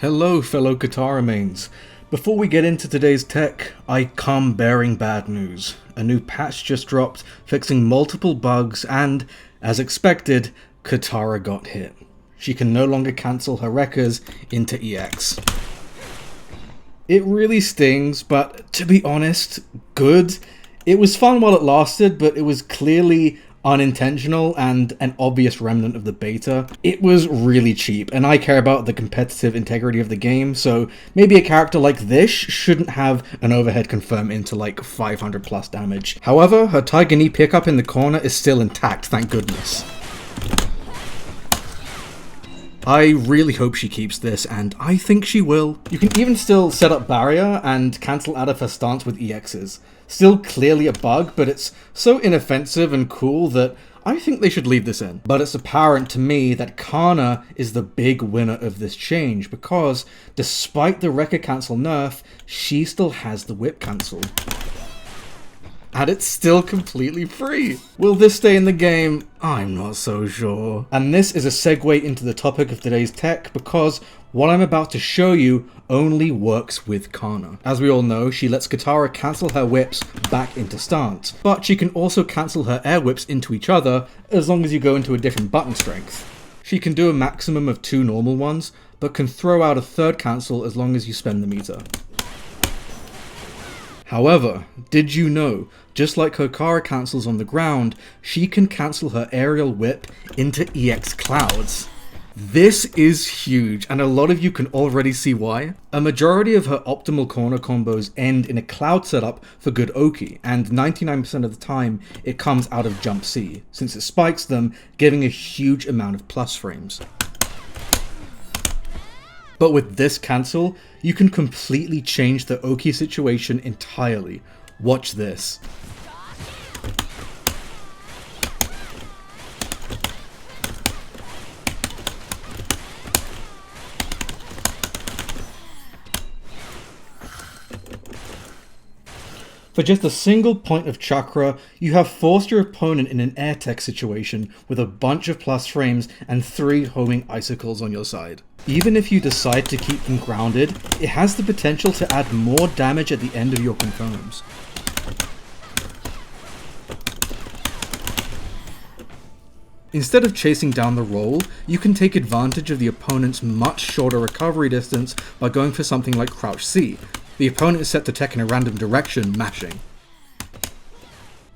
Hello fellow Katara mains. Before we get into today's tech, I come bearing bad news. A new patch just dropped, fixing multiple bugs and, as expected, Katara got hit. She can no longer cancel her wreckers into EX. It really stings, but to be honest, good. It was fun while it lasted, but it was clearly unintentional and an obvious remnant of the beta. It was really cheap, and I care about the competitive integrity of the game, so maybe a character like this shouldn't have an overhead confirm into like 500 plus damage. However, her Tiger Knee pickup in the corner is still intact, thank goodness. I really hope she keeps this, and I think she will. You can even still set up barrier and cancel out of her stance with EXs. Still clearly a bug, but it's so inoffensive and cool that I think they should leave this in. But it's apparent to me that Kana is the big winner of this change, because despite the wrecker cancel nerf, she still has the whip cancel. And it's still completely free. Will this stay in the game? I'm not so sure. And this is a segue into the topic of today's tech, because what I'm about to show you only works with Kana. As we all know, she lets Katara cancel her whips back into stance, but she can also cancel her air whips into each other as long as you go into a different button strength. She can do a maximum of 2 normal ones, but can throw out a third cancel as long as you spend the meter. However, did you know, just like her Katara cancels on the ground, she can cancel her aerial whip into EX clouds. This is huge, and a lot of you can already see why. A majority of her optimal corner combos end in a cloud setup for good Oki, and 99% of the time it comes out of jump C, since it spikes them, giving a huge amount of plus frames. But with this cancel, you can completely change the Oki situation entirely. Watch this. For just a single point of chakra, you have forced your opponent in an air tech situation with a bunch of plus frames and 3 homing icicles on your side. Even if you decide to keep them grounded, it has the potential to add more damage at the end of your confirms. Instead of chasing down the roll, you can take advantage of the opponent's much shorter recovery distance by going for something like Crouch C. The opponent is set to tech in a random direction, mashing.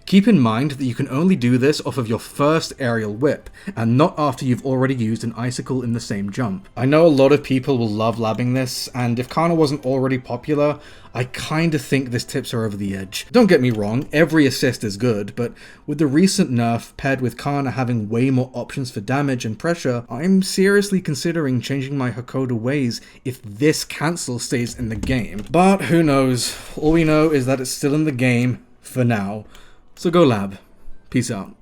Keep in mind that you can only do this off of your first aerial whip, and not after you've already used an icicle in the same jump. I know a lot of people will love labbing this, and if Kana wasn't already popular, I kinda think this tips her over the edge. Don't get me wrong, every assist is good, but with the recent nerf paired with Kana having way more options for damage and pressure, I'm seriously considering changing my Hakoda ways if this cancel stays in the game. But who knows, all we know is that it's still in the game, for now. So go lab. Peace out.